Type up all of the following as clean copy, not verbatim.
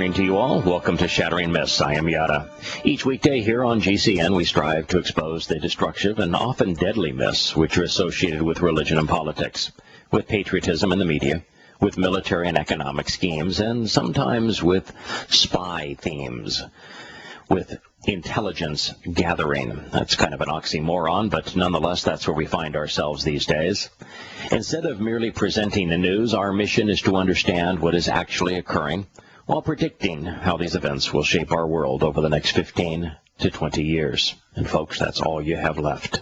morning to you all. Welcome to Shattering Myths. I am Yahowah. Each weekday here on GCN, we strive to expose the destructive and often deadly myths which are associated with religion and politics, with patriotism in the media, with military and economic schemes, and sometimes with spy themes, with intelligence gathering. That's kind of an oxymoron, but nonetheless, that's where we find ourselves these days. Instead of merely presenting the news, our mission is to understand what is actually occurring while predicting how these events will shape our world over the next 15 to 20 years. And folks, that's all you have left.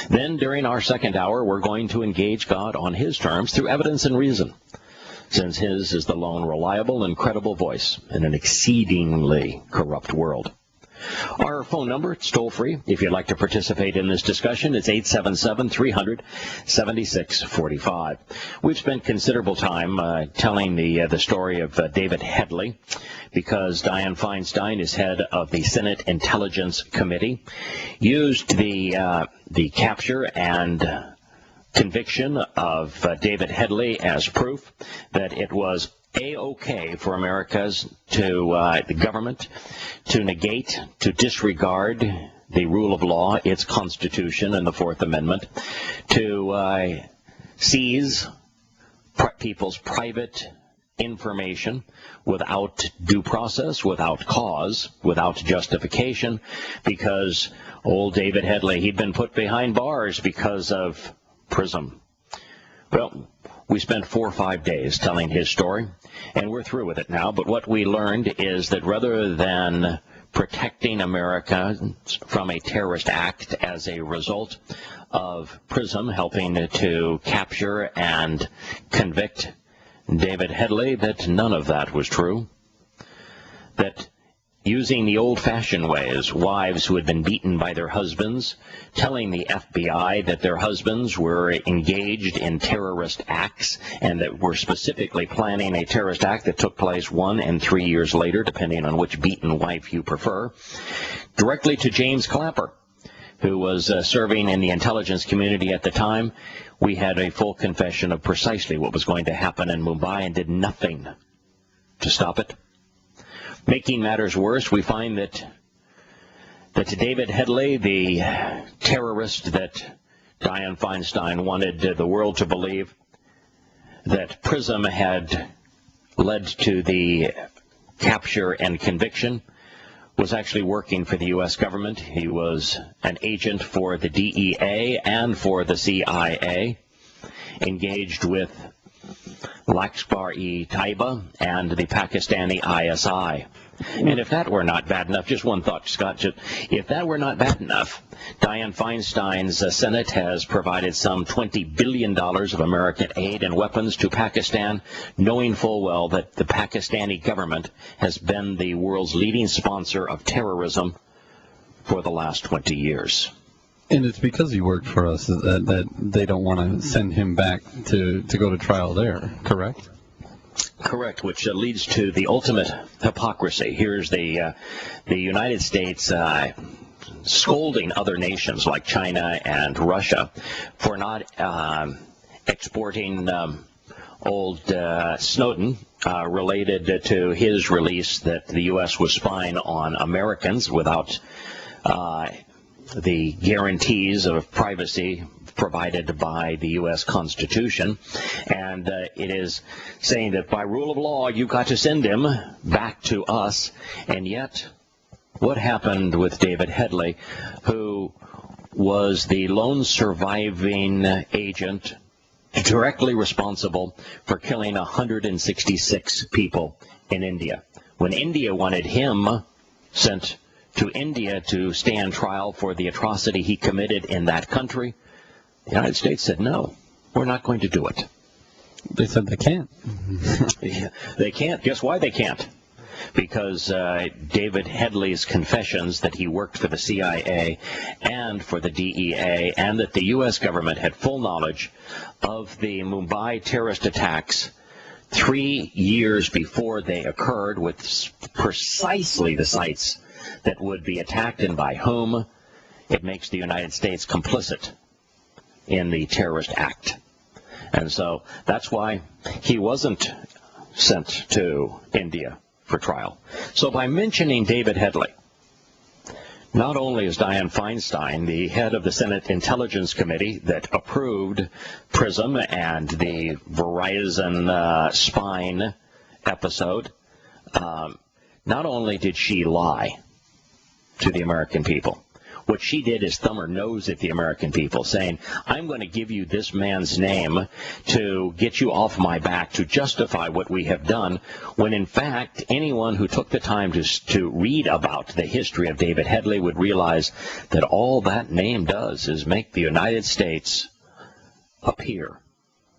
Then, during our second hour, we're going to engage God on His terms through evidence and reason, since His is the lone reliable and credible voice in an exceedingly corrupt world. Our phone number, it's toll-free. If you'd like to participate in this discussion, it's 877-300-7645. We've spent considerable time telling the story of David Headley, because Dianne Feinstein is head of the Senate Intelligence Committee, used the capture and conviction of David Headley as proof that it was A-OK for America's the government to negate, to disregard the rule of law, its Constitution and the Fourth Amendment, to seize people's private information without due process, without cause, without justification, because old David Headley, he'd been put behind bars because of PRISM. Well, we spent 4 or 5 days telling his story, and we're through with it now. But what we learned is that rather than protecting America from a terrorist act as a result of PRISM helping to capture and convict David Headley, that none of that was true. That using the old-fashioned ways, wives who had been beaten by their husbands, telling the FBI that their husbands were engaged in terrorist acts and that were specifically planning a terrorist act that took place 1 and 3 years later, depending on which beaten wife you prefer, directly to James Clapper, who was serving in the intelligence community at the time. We had a full confession of precisely what was going to happen in Mumbai and did nothing to stop it. Making matters worse, we find that David Headley, the terrorist that Dianne Feinstein wanted the world to believe that PRISM had led to the capture and conviction, was actually working for the U.S. government. He was an agent for the DEA and for the CIA, engaged with Lashkar-e-Taiba and the Pakistani ISI. And if that were not bad enough, just one thought, Scott, if that were not bad enough, Dianne Feinstein's Senate has provided some $20 billion of American aid and weapons to Pakistan, knowing full well that the Pakistani government has been the world's leading sponsor of terrorism for the last 20 years. And it's because he worked for us that they don't want to send him back to go to trial there, correct? Correct, which leads to the ultimate hypocrisy. Here's the United States scolding other nations like China and Russia for not exporting old Snowden related to his release that the U.S. was spying on Americans without the guarantees of privacy provided by the U.S. Constitution. And it is saying that by rule of law, you've got to send him back to us. And yet, what happened with David Headley, who was the lone surviving agent directly responsible for killing 166 people in India? When India wanted him sent to India to stand trial for the atrocity he committed in that country, the United States said, no, we're not going to do it. They said they can't. They can't. Guess why they can't? Because David Headley's confessions that he worked for the CIA and for the DEA, and that the U.S. government had full knowledge of the Mumbai terrorist attacks 3 years before they occurred, with precisely the sites that would be attacked and by whom, it makes the United States complicit in the terrorist act. And so that's why he wasn't sent to India for trial. So by mentioning David Headley, not only is Dianne Feinstein the head of the Senate Intelligence Committee that approved PRISM and the Verizon spine episode, not only did she lie to the American people, what she did is thumb her nose at the American people, saying, I'm going to give you this man's name to get you off my back to justify what we have done, when in fact anyone who took the time to read about the history of David Headley would realize that all that name does is make the United States appear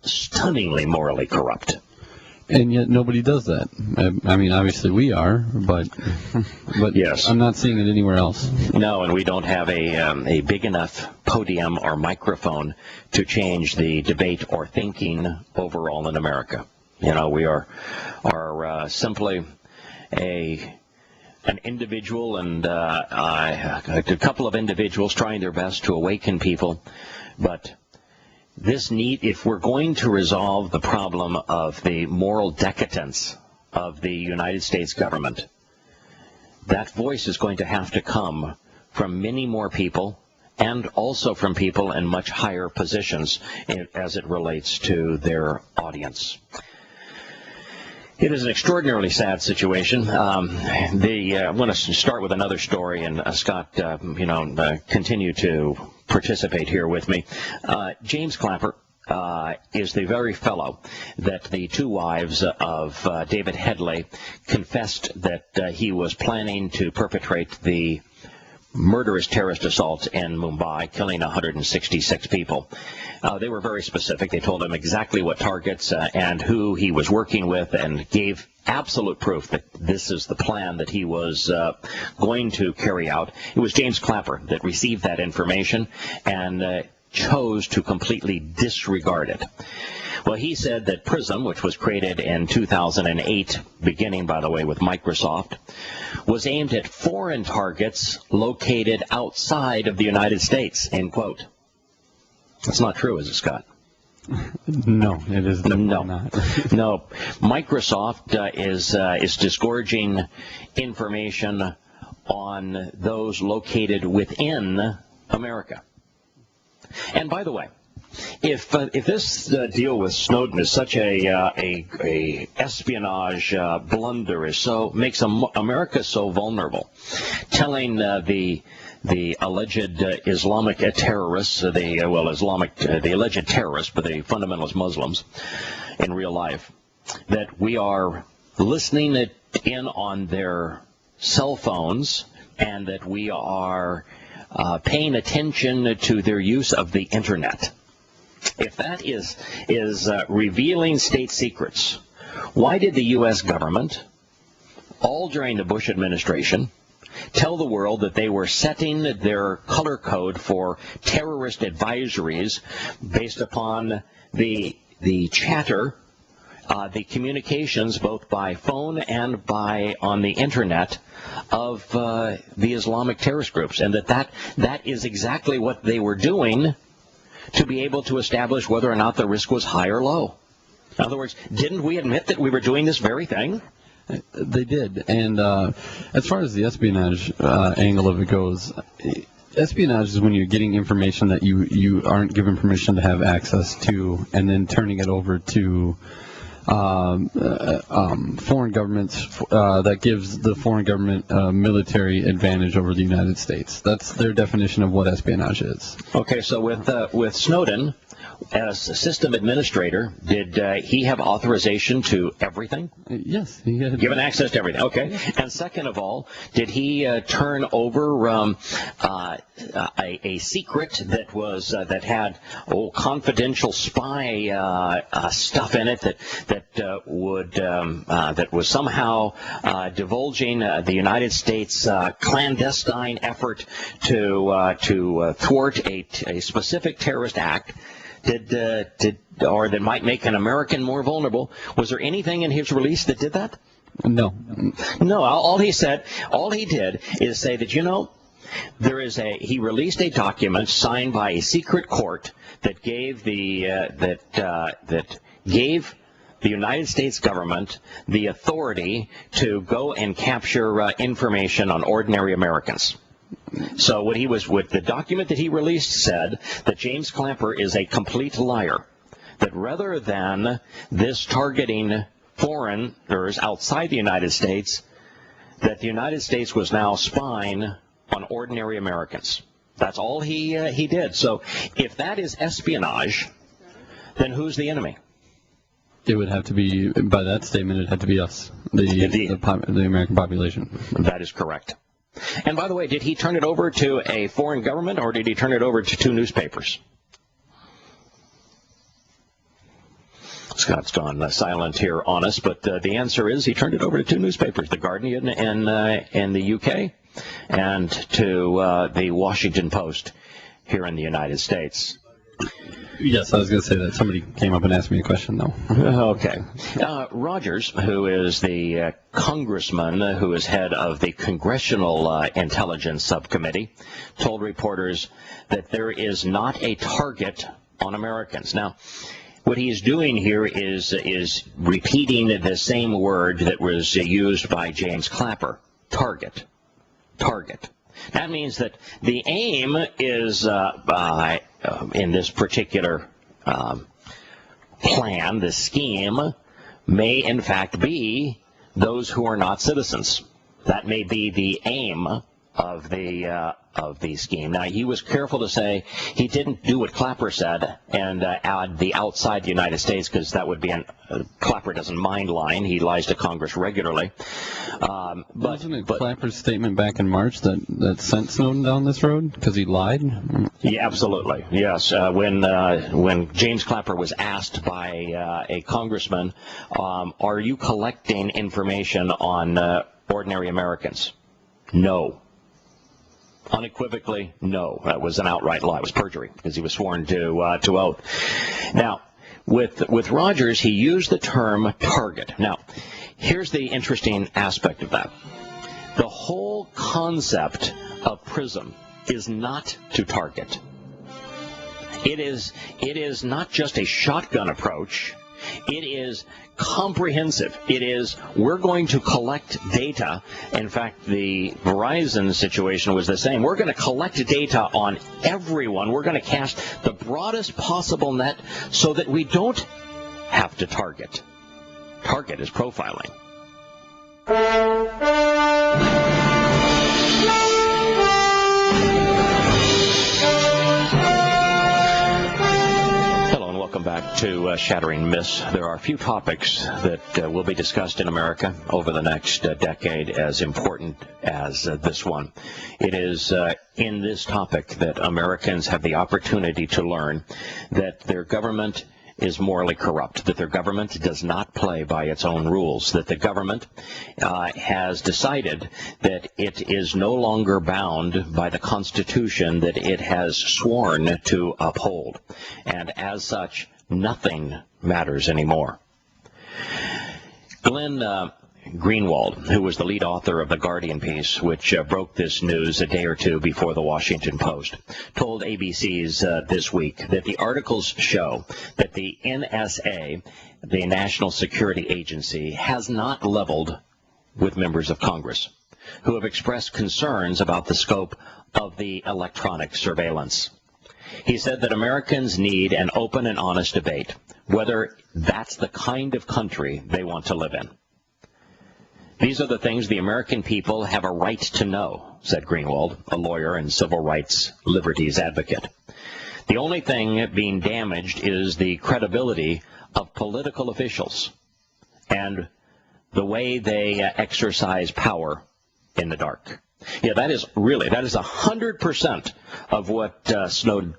stunningly morally corrupt. And yet nobody does that. I mean, obviously we are, but yes. I'm not seeing it anywhere else. No, and we don't have a big enough podium or microphone to change the debate or thinking overall in America. You know, we are simply an individual and a couple of individuals trying their best to awaken people, but if we're going to resolve the problem of the moral decadence of the United States government, that voice is going to have to come from many more people and also from people in much higher positions as it relates to their audience. It is an extraordinarily sad situation. I'm going to start with another story, and Scott, continue to participate here with me. James Clapper is the very fellow that the two wives of David Headley confessed that he was planning to perpetrate the murderous terrorist assault in Mumbai, killing 166 people. They were very specific. They told him exactly what targets and who he was working with, and gave absolute proof that this is the plan that he was going to carry out. It was James Clapper that received that information and chose to completely disregard it. Well, he said that PRISM, which was created in 2008, beginning, by the way, with Microsoft, was aimed at foreign targets located outside of the United States, end quote. That's not true, is it, Scott? No, it is definitely not. No. Microsoft is disgorging information on those located within America. And by the way, if this deal with Snowden is such a espionage blunder, makes America so vulnerable, telling the alleged Islamic terrorists, the alleged terrorists, but the fundamentalist Muslims in real life, that we are listening in on their cell phones and that we are paying attention to their use of the internet. If that is revealing state secrets, why did the U.S. government, all during the Bush administration, tell the world that they were setting their color code for terrorist advisories based upon the chatter, the communications both by phone and on the internet of the Islamic terrorist groups, and that is exactly what they were doing to be able to establish whether or not the risk was high or low? In other words, didn't we admit that we were doing this very thing? They did. And as far as the espionage angle of it goes, espionage is when you're getting information that you aren't given permission to have access to, and then turning it over to foreign governments that gives the foreign government military advantage over the United States. That's their definition of what espionage is. Okay, so with Snowden, as a system administrator, did he have authorization to everything? Yes, he had. Given access to everything. Okay. And second of all, did he turn over a secret that had confidential spy stuff in it that was somehow divulging the United States clandestine effort to thwart a specific terrorist act? Or that might make an American more vulnerable? Was there anything in his release that did that? No. No. All he did is say that, he released a document signed by a secret court that gave the the United States government the authority to go and capture information on ordinary Americans. So what the document that he released said that James Clapper is a complete liar, that rather than this targeting foreigners outside the United States, that the United States was now spying on ordinary Americans. That's all he did. So if that is espionage, then who's the enemy? It would have to be, by that statement, it'd have to be us, the American population. That is correct. And by the way, did he turn it over to a foreign government, or did he turn it over to 2 newspapers? Scott's gone silent here on us, but the answer is he turned it over to 2 newspapers, The Guardian in the UK and to the Washington Post here in the United States. Yes, I was going to say that. Somebody came up and asked me a question, though. Okay. Rogers, who is the congressman who is head of the Congressional Intelligence Subcommittee, told reporters that there is not a target on Americans. Now, what he is doing here is repeating the same word that was used by James Clapper, target. Target. That means that the aim is, in this particular plan, the scheme, may in fact be those who are not citizens. That may be the aim of the scheme. Now, he was careful to say he didn't do what Clapper said and add the outside the United States, because that would be Clapper doesn't mind lying. He lies to Congress regularly. Wasn't it Clapper's statement back in March that sent Snowden down this road because he lied? Yeah, absolutely. Yes. When James Clapper was asked by a congressman, are you collecting information on ordinary Americans? No. Unequivocally, no. That was an outright lie. It was perjury because he was sworn to oath. Now, with Rogers, he used the term target. Now, here's the interesting aspect of that. The whole concept of PRISM is not to target. It is not just a shotgun approach. It is comprehensive. It is, we're going to collect data. In fact, the Verizon situation was the same. We're going to collect data on everyone. We're going to cast the broadest possible net so that we don't have to target. Target is profiling. Welcome back to Shattering Myths. There are a few topics that will be discussed in America over the next decade as important as this one. It is in this topic that Americans have the opportunity to learn that their government is morally corrupt, that their government does not play by its own rules, that the government has decided that it is no longer bound by the Constitution that it has sworn to uphold. And as such, nothing matters anymore. Glenn Greenwald, who was the lead author of the Guardian piece, which broke this news a day or two before the Washington Post, told ABC's this week that the articles show that the NSA, the National Security Agency, has not leveled with members of Congress who have expressed concerns about the scope of the electronic surveillance. He said that Americans need an open and honest debate, whether that's the kind of country they want to live in. These are the things the American people have a right to know, said Greenwald, a lawyer and civil rights liberties advocate. The only thing being damaged is the credibility of political officials and the way they exercise power in the dark. Yeah, that is 100% of what Snowden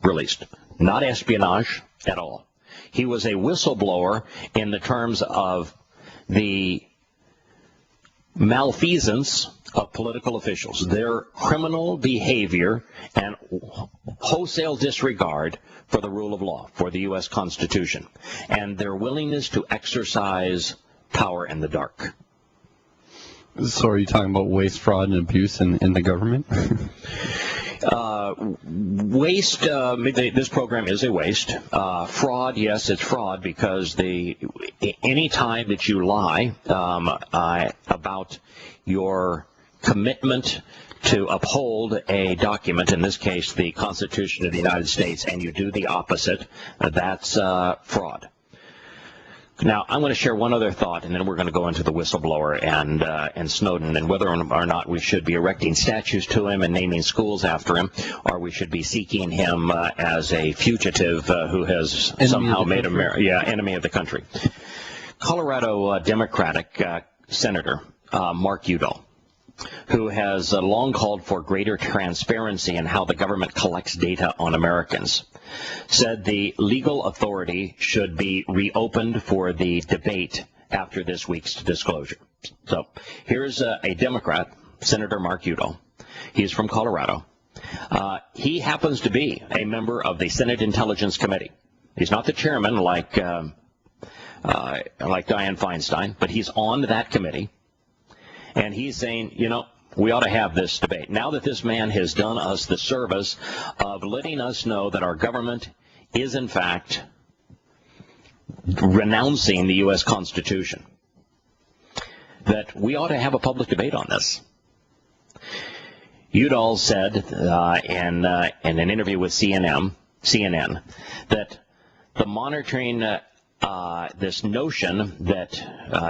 released. Not espionage at all. He was a whistleblower in the terms of the malfeasance of political officials, their criminal behavior and wholesale disregard for the rule of law, for the U.S. Constitution, and their willingness to exercise power in the dark. So are you talking about waste, fraud, and abuse in the government? Waste, this program is a waste. Fraud, yes, it's fraud because any time that you lie about your commitment to uphold a document, in this case the Constitution of the United States, and you do the opposite, that's fraud. Now, I'm going to share one other thought, and then we're going to go into the whistleblower and Snowden, and whether or not we should be erecting statues to him and naming schools after him, or we should be seeking him as a fugitive who has somehow made America, enemy of the country. Colorado Democratic Senator Mark Udall, who has long called for greater transparency in how the government collects data on Americans, said the legal authority should be reopened for the debate after this week's disclosure. So here's a Democrat, Senator Mark Udall. He's from Colorado. He happens to be a member of the Senate Intelligence Committee. He's not the chairman like Dianne Feinstein, but he's on that committee. And he's saying, we ought to have this debate. Now that this man has done us the service of letting us know that our government is, in fact, renouncing the U.S. Constitution, that we ought to have a public debate on this. Udall said in an interview with CNN that the monitoring this notion that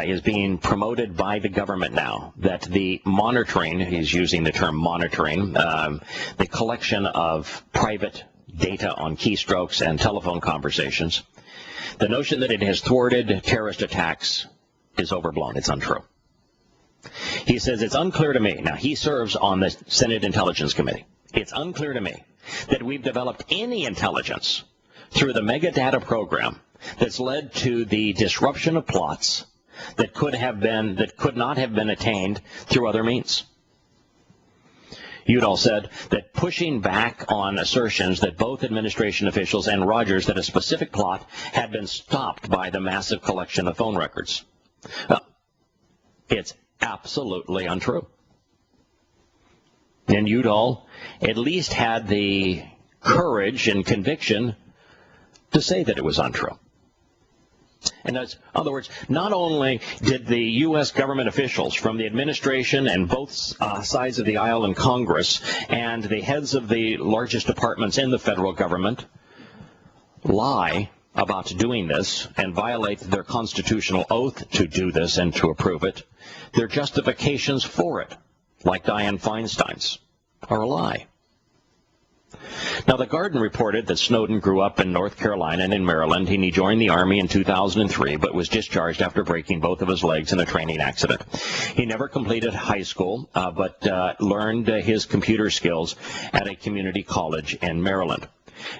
is being promoted by the government now, that the monitoring, he's using the term monitoring, the collection of private data on keystrokes and telephone conversations, the notion that it has thwarted terrorist attacks is overblown. It's untrue. He says it's unclear to me. Now, he serves on the Senate Intelligence Committee. It's unclear to me that we've developed any intelligence through the mega data program that's led to the disruption of plots that could not have been attained through other means. Udall said that pushing back on assertions that both administration officials and Rogers that a specific plot had been stopped by the massive collection of phone records. It's absolutely untrue. And Udall at least had the courage and conviction to say that it was untrue. And in other words, not only did the U.S. government officials from the administration and both sides of the aisle in Congress and the heads of the largest departments in the federal government lie about doing this and violate their constitutional oath to do this and to approve it, their justifications for it, like Dianne Feinstein's, are a lie. Now, The Guardian reported that Snowden grew up in North Carolina and in Maryland, and he joined the Army in 2003, but was discharged after breaking both of his legs in a training accident. He never completed high school, but learned his computer skills at a community college in Maryland.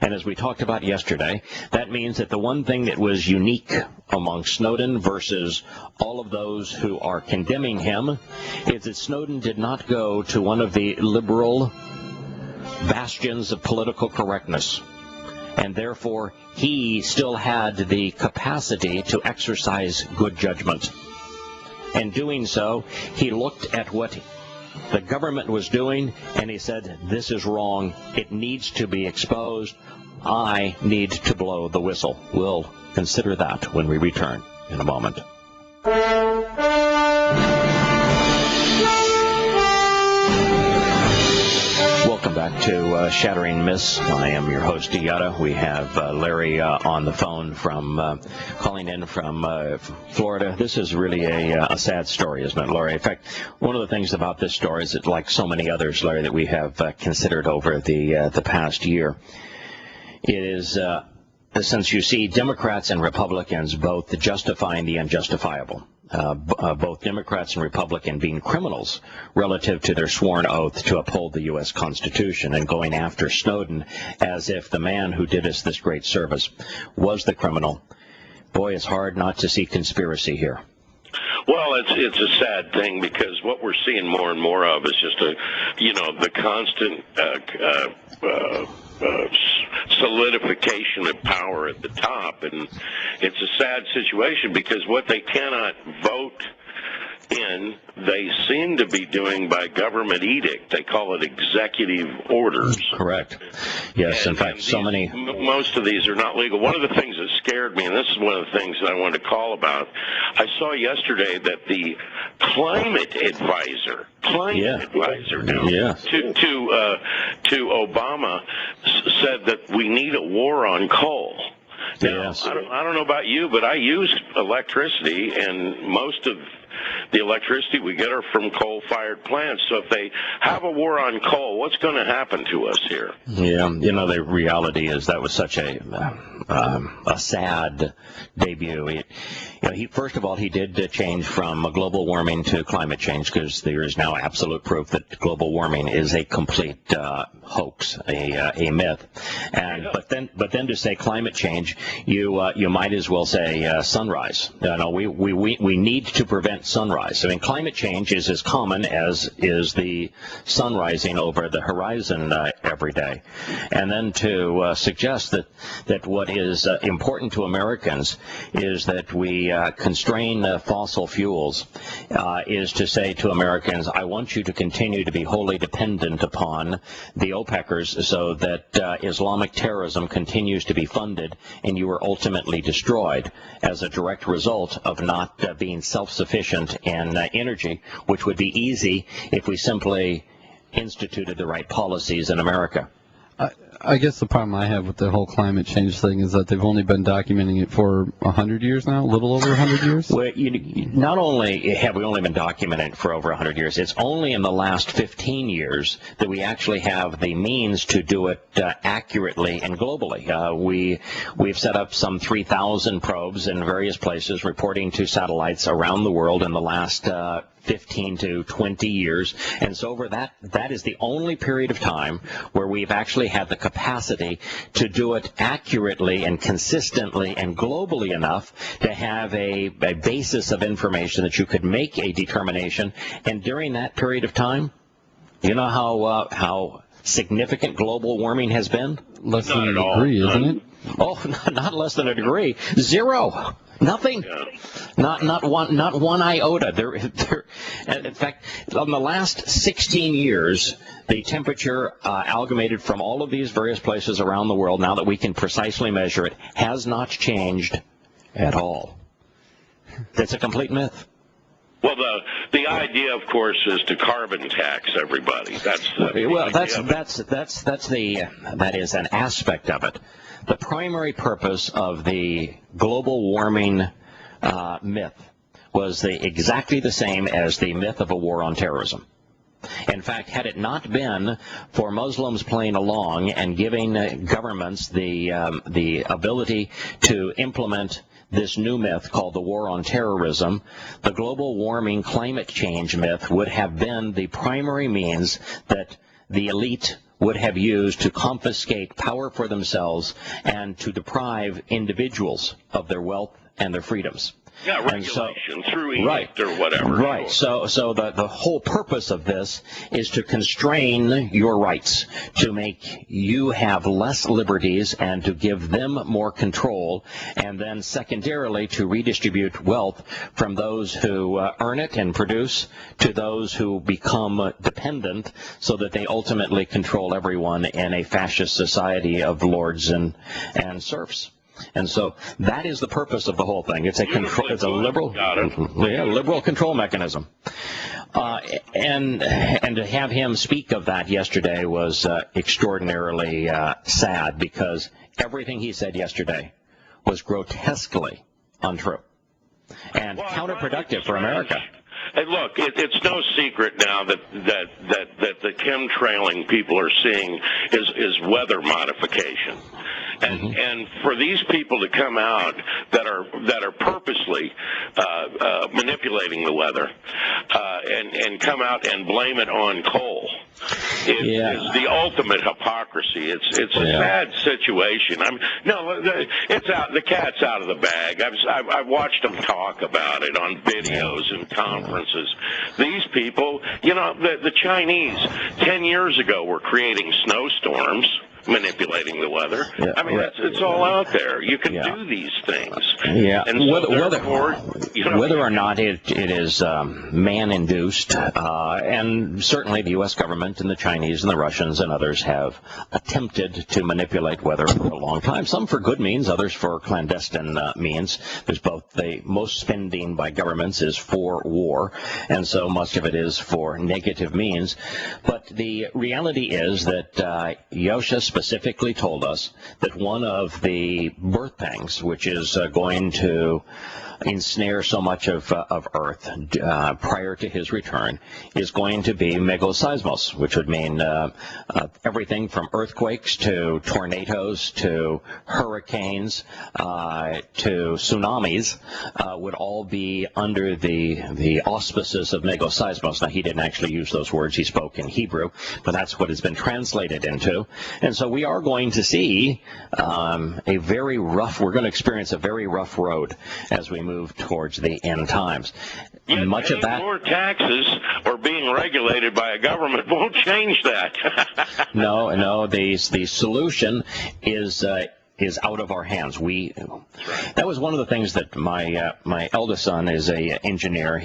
And as we talked about yesterday, that means that the one thing that was unique among Snowden versus all of those who are condemning him is that Snowden did not go to one of the liberal bastions of political correctness, and therefore he still had the capacity to exercise good judgment. In doing so, he looked at what the government was doing and he said, this is wrong, it needs to be exposed, I need to blow the whistle. We'll consider that when we return in a moment. Welcome back to Shattering Myths. I am your host, Yahowah. We have Larry on the phone calling in from Florida. This is really a sad story, isn't it, Larry? In fact, one of the things about this story is that, like so many others, Larry, that we have considered over the past year, it is, since you see Democrats and Republicans both justifying the unjustifiable, both Democrats and Republicans being criminals relative to their sworn oath to uphold the U.S. Constitution and going after Snowden as if the man who did us this great service was the criminal. Boy, it's hard not to see conspiracy here. Well, it's a sad thing because what we're seeing more and more of is just the constant solidification of power at the top, and it's a sad situation because what they cannot vote they seem to be doing by government edict. They call it executive orders. Correct. Yes, in fact, so many. Most of these are not legal. One of the things that scared me, and this is one of the things that I wanted to call about, I saw yesterday that the climate advisor now to Obama said that we need a war on coal. Now, Yes. I don't know about you, but I use electricity, and most of the electricity we get are from coal-fired plants. So if they have a war on coal, what's going to happen to us here? Yeah, the reality is that was such a sad debut. First of all, he did change from global warming to climate change, because there is now absolute proof that global warming is a complete hoax, a myth. And but then to say climate change, you might as well say sunrise. No, we need to prevent sunrise. I mean, climate change is as common as is the sun rising over the horizon every day. And then to suggest that what is important to Americans is that we constrain fossil fuels is to say to Americans, I want you to continue to be wholly dependent upon the OPECers so that Islamic terrorism continues to be funded and you are ultimately destroyed as a direct result of not being self-sufficient in energy, which would be easy if we simply instituted the right policies in America. I guess the problem I have with the whole climate change thing is that they've only been documenting it for 100 years now, a little over 100 years. Well, not only have we only been documenting it for over 100 years, it's only in the last 15 years that we actually have the means to do it accurately and globally. We've set up some 3,000 probes in various places reporting to satellites around the world in the last 15 to 20 years, and so over that is the only period of time where we've actually had the capacity to do it accurately and consistently and globally enough to have a basis of information that you could make a determination. And during that period of time, you know how significant global warming has been? Less than a degree, isn't it? Oh, not less than a degree. Zero. Nothing. Yeah. Not one iota. In fact, in the last 16 years, the temperature amalgamated from all of these various places around the world, now that we can precisely measure it, has not changed at all. It's a complete myth. Well, the idea, of course, is to carbon tax everybody. That is an aspect of it. The primary purpose of the global warming myth was exactly the same as the myth of a war on terrorism. In fact, had it not been for Muslims playing along and giving governments the ability to implement this new myth called the war on terrorism, the global warming climate change myth would have been the primary means that the elite would have used to confiscate power for themselves and to deprive individuals of their wealth and their freedoms. Yeah, regulation through edict or whatever. Right. So the whole purpose of this is to constrain your rights, to make you have less liberties and to give them more control, and then secondarily to redistribute wealth from those who earn it and produce to those who become dependent so that they ultimately control everyone in a fascist society of lords and serfs. And so that is the purpose of the whole thing. It's a liberal control mechanism. And to have him speak of that yesterday was extraordinarily sad, because everything he said yesterday was grotesquely untrue and counterproductive for America. Hey, look, it's no secret now that the chemtrailing people are seeing is weather modification. And for these people to come out that are purposely manipulating the weather and come out and blame it on coal is the ultimate hypocrisy. It's a sad situation. It's out. The cat's out of the bag. I've watched them talk about it on videos and conferences. These people, the Chinese 10 years ago were creating snowstorms. manipulating the weather. Yeah, I mean, right. it's all out there. You can Yeah. do these things. Yeah, And so therefore, whether or not it is man-induced, and certainly the U.S. government and the Chinese and the Russians and others have attempted to manipulate weather for a long time, some for good means, others for clandestine means. There's both. The most spending by governments is for war, and so much of it is for negative means. But the reality is that Yahowah specifically told us that one of the birth pangs, which is going to ensnare so much of Earth prior to his return, is going to be megaseismos, which would mean everything from earthquakes to tornadoes to hurricanes to tsunamis would all be under the auspices of megaseismos. Now, he didn't actually use those words. He spoke in Hebrew, but that's what it's been translated into. And so we are going to see we're going to experience a very rough road as we move towards the end times. Yet Much of that. More taxes or being regulated by a government won't change that. No. The solution is out of our hands. That was one of the things that my eldest son is a engineer.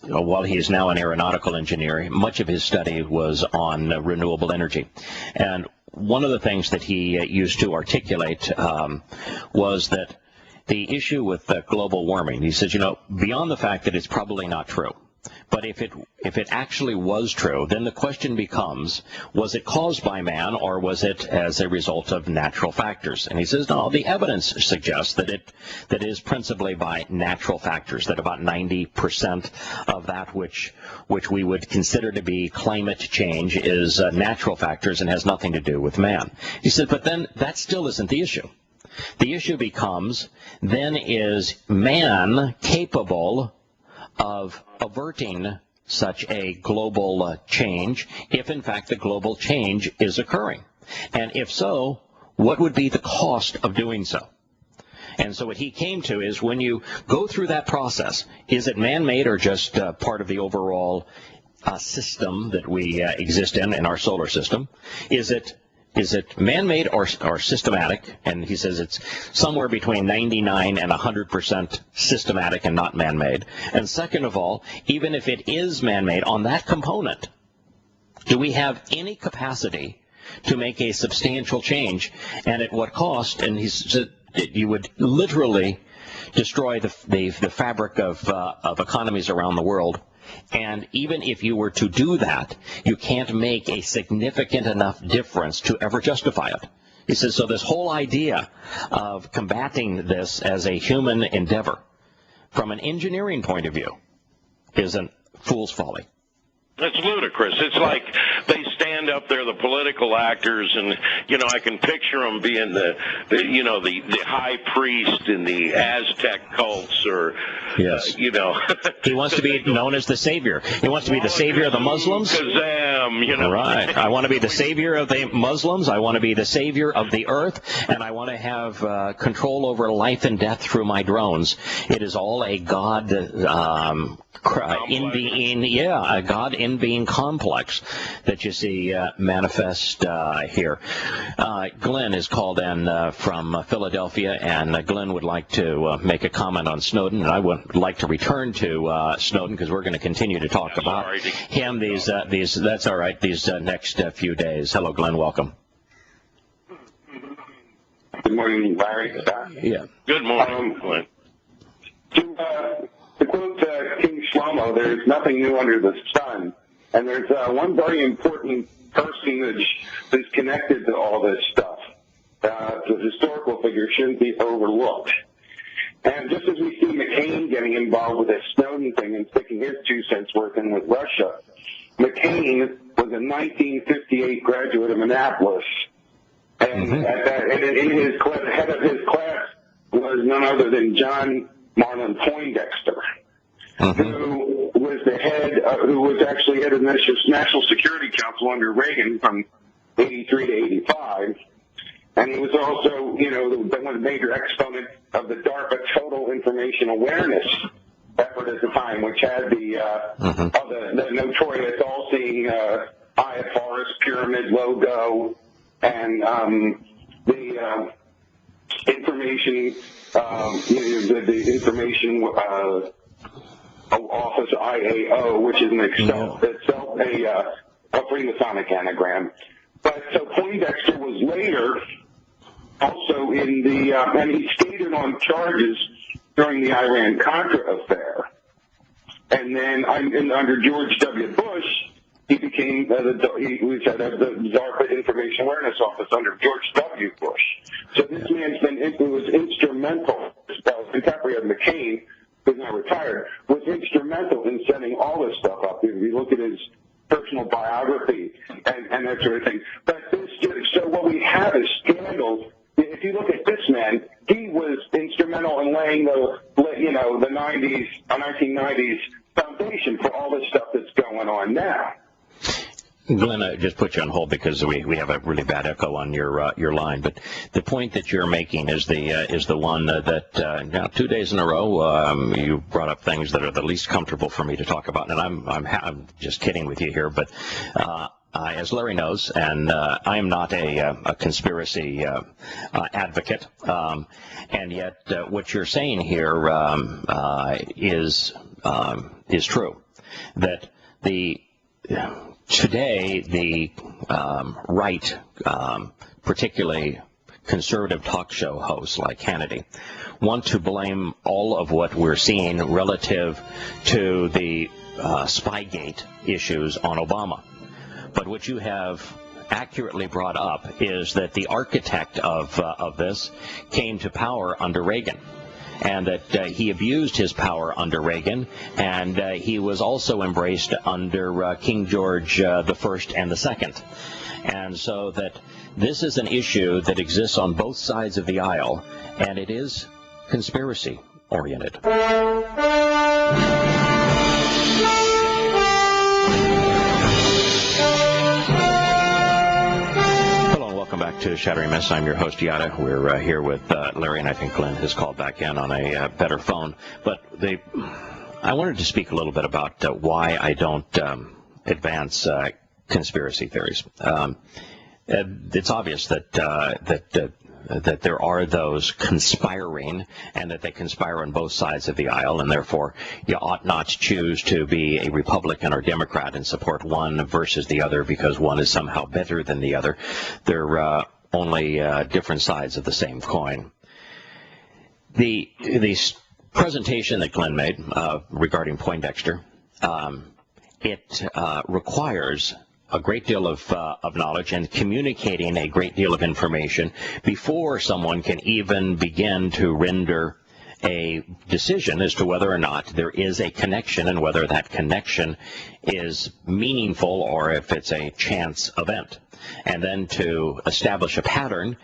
While he is now an aeronautical engineer, much of his study was on renewable energy, and one of the things that he used to articulate was that the issue with global warming, he says, beyond the fact that it's probably not true, but if it actually was true, then the question becomes, was it caused by man or was it as a result of natural factors? And he says, no, the evidence suggests that it is principally by natural factors, that about 90% of that which we would consider to be climate change is natural factors and has nothing to do with man. He said, but then that still isn't the issue. The issue becomes, then is man capable of averting such a global change if in fact the global change is occurring? And if so, what would be the cost of doing so? And so what he came to is, when you go through that process, is it man-made or just part of the overall system that we exist in our solar system? Is it man-made or systematic? And he says it's somewhere between 99 and 100% systematic and not man-made. And second of all, even if it is man-made, on that component, do we have any capacity to make a substantial change, and at what cost? And he said you would literally destroy the fabric of economies around the world. And even if you were to do that, you can't make a significant enough difference to ever justify it. He says, so this whole idea of combating this as a human endeavor, from an engineering point of view, is a fool's folly. It's ludicrous. It's like they stand up there, the political actors, and I can picture them being the high priest in the Aztec cults, or yes, He wants to be known as the savior. He wants to be the savior of the Muslims. Kazam, Right. I want to be the savior of the Muslims. I want to be the savior of the earth, and I want to have control over life and death through my drones. It is all a God a God in being complex that you see manifest here. Glenn is called in from Philadelphia, and Glenn would like to make a comment on Snowden, and I would like to return to Snowden because we're going to continue to talk about him these next few days. Hello, Glenn. Welcome. Good morning, Larry. Yeah. Good morning, Glenn. To quote King Shlomo, there's nothing new under the sun. And there's one very important personage that's connected to all this stuff. The historical figure shouldn't be overlooked. And just as we see McCain getting involved with this Snowden thing and sticking his 2 cents worth in with Russia, McCain was a 1958 graduate of Annapolis. And, in his class, the head of his class was none other than John Marlin Poindexter, who was who was actually head of the National Security Council under Reagan from 83 to 85. And he was also, one of the major exponents of the DARPA Total Information Awareness effort at the time, which had the notorious all-seeing Eye of Horus pyramid logo, and the information, the information office IAO, which is itself a Freemasonic anagram. But so Poindexter was later also in the, and he skated on charges during the Iran-Contra affair. And then under George W. Bush, he became he was head of the DARPA Information Awareness Office under George W. Bush. So this man's was instrumental, contemporary of McCain, who's now retired, was instrumental in setting all this stuff up. If you look at his personal biography and that sort of thing. But so what we have is scandals. If you look at this man, he was instrumental in laying the 1990s foundation for all this stuff that's going on now. Glenn, I just put you on hold because we have a really bad echo on your line. But the point that you're making is the one that now 2 days in a row you brought up things that are the least comfortable for me to talk about, and I'm just kidding with you here, but. As Larry knows, and I am not a conspiracy advocate, and yet what you're saying here is true. That today the right, particularly conservative talk show hosts like Hannity, want to blame all of what we're seeing relative to the Spygate issues on Obama. But what you have accurately brought up is that the architect of this came to power under Reagan, and that he abused his power under Reagan, and he was also embraced under King George I and II. And so that this is an issue that exists on both sides of the aisle, and it is conspiracy-oriented. Welcome back to Shattering Myths. I'm your host, Yahowah. We're here with Larry, and I think Glenn has called back in on a better phone. But I wanted to speak a little bit about why I don't advance conspiracy theories. It's obvious that there are those conspiring, and that they conspire on both sides of the aisle, and therefore you ought not choose to be a Republican or Democrat and support one versus the other because one is somehow better than the other. They're only different sides of the same coin. The presentation that Glenn made regarding Poindexter, it requires a great deal of knowledge and communicating a great deal of information before someone can even begin to render a decision as to whether or not there is a connection and whether that connection is meaningful or if it's a chance event. And then to establish a pattern,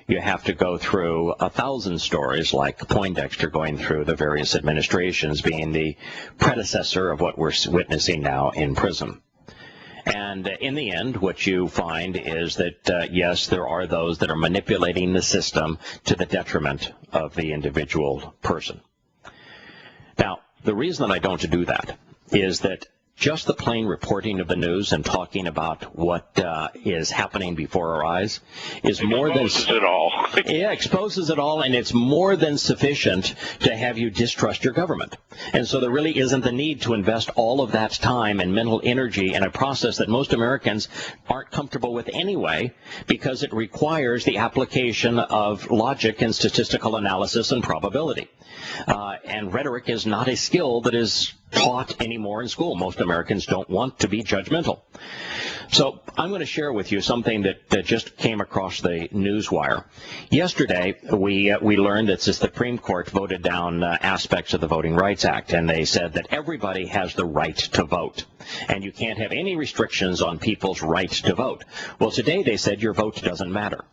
you have to go through 1,000 stories like Poindexter going through the various administrations, being the predecessor of what we're witnessing now in prison. And in the end, what you find is that, yes, there are those that are manipulating the system to the detriment of the individual person. Now, the reason that I don't do that is that just the plain reporting of the news and talking about what is happening before our eyes is more than... Exposes it all. Yeah, exposes it all, and it's more than sufficient to have you distrust your government. And so there really isn't the need to invest all of that time and mental energy in a process that most Americans aren't comfortable with anyway, because it requires the application of logic and statistical analysis and probability. And rhetoric is not a skill that is taught anymore in school. Most Americans don't want to be judgmental. So I'm going to share with you something that just came across the newswire. Yesterday, we learned that the Supreme Court voted down aspects of the Voting Rights Act, and they said that everybody has the right to vote, and you can't have any restrictions on people's right to vote. Well, today they said your vote doesn't matter.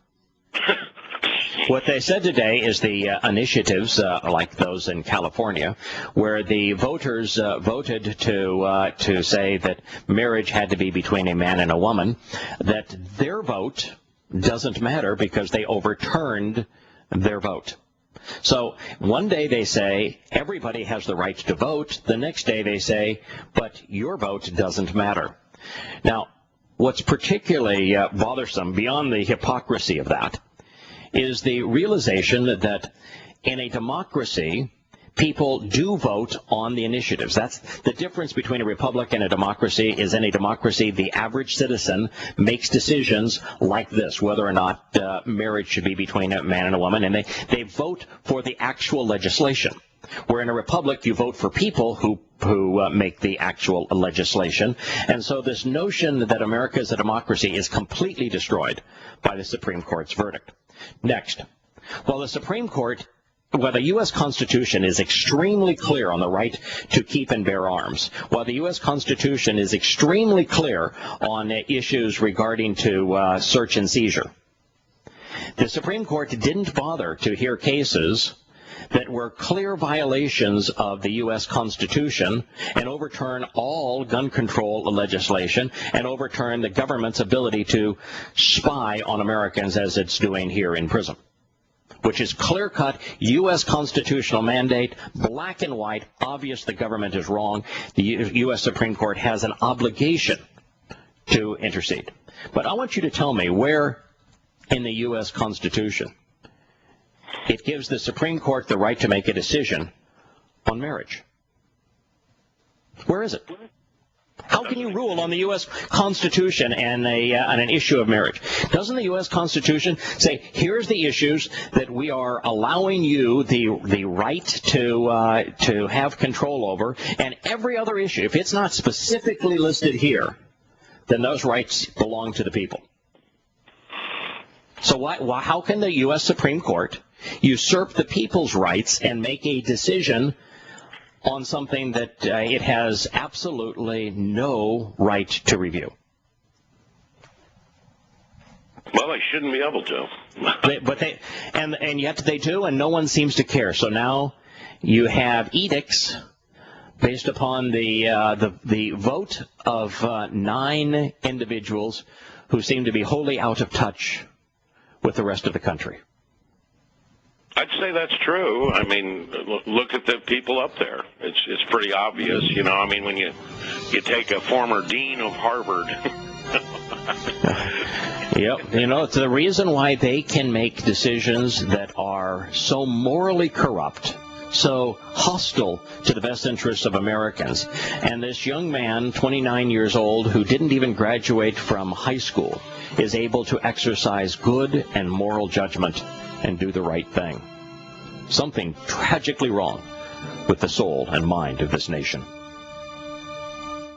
What they said today is the initiatives, like those in California, where the voters voted to say that marriage had to be between a man and a woman, that their vote doesn't matter because they overturned their vote. So one day they say everybody has the right to vote. The next day they say, but your vote doesn't matter. Now, what's particularly bothersome, beyond the hypocrisy of that, is the realization that in a democracy, people do vote on the initiatives. That's the difference between a republic and a democracy. Is in a democracy, the average citizen makes decisions like this, whether or not marriage should be between a man and a woman, and they vote for the actual legislation. Where in a republic, you vote for people who make the actual legislation. And so this notion that America is a democracy is completely destroyed by the Supreme Court's verdict. Next, while the Supreme Court, while the U.S. Constitution is extremely clear on the right to keep and bear arms, while the U.S. Constitution is extremely clear on issues regarding to search and seizure, the Supreme Court didn't bother to hear cases that were clear violations of the U.S. Constitution and overturn all gun control legislation and overturn the government's ability to spy on Americans as it's doing here in prison, which is clear-cut U.S. constitutional mandate, black and white, obvious the government is wrong. The U.S. Supreme Court has an obligation to intercede. But I want you to tell me where in the U.S. Constitution it gives the Supreme Court the right to make a decision on marriage. Where is it? How can you rule on the U.S. Constitution and an issue of marriage? Doesn't the U.S. Constitution say, here's the issues that we are allowing you the right to have control over, and every other issue, if it's not specifically listed here, then those rights belong to the people. So how can the U.S. Supreme Court usurp the people's rights and make a decision on something that it has absolutely no right to review? Well, they shouldn't be able to. And yet they do, and no one seems to care. So now you have edicts based upon the vote of 9 individuals who seem to be wholly out of touch with the rest of the country. I'd say that's true. I mean, look at the people up there. It's pretty obvious, you know. I mean, when you take a former dean of Harvard. Yep. You know, it's the reason why they can make decisions that are so morally corrupt, so hostile to the best interests of Americans. And this young man, 29 years old, who didn't even graduate from high school, is able to exercise good and moral judgment and do the right thing. Something tragically wrong with the soul and mind of this nation.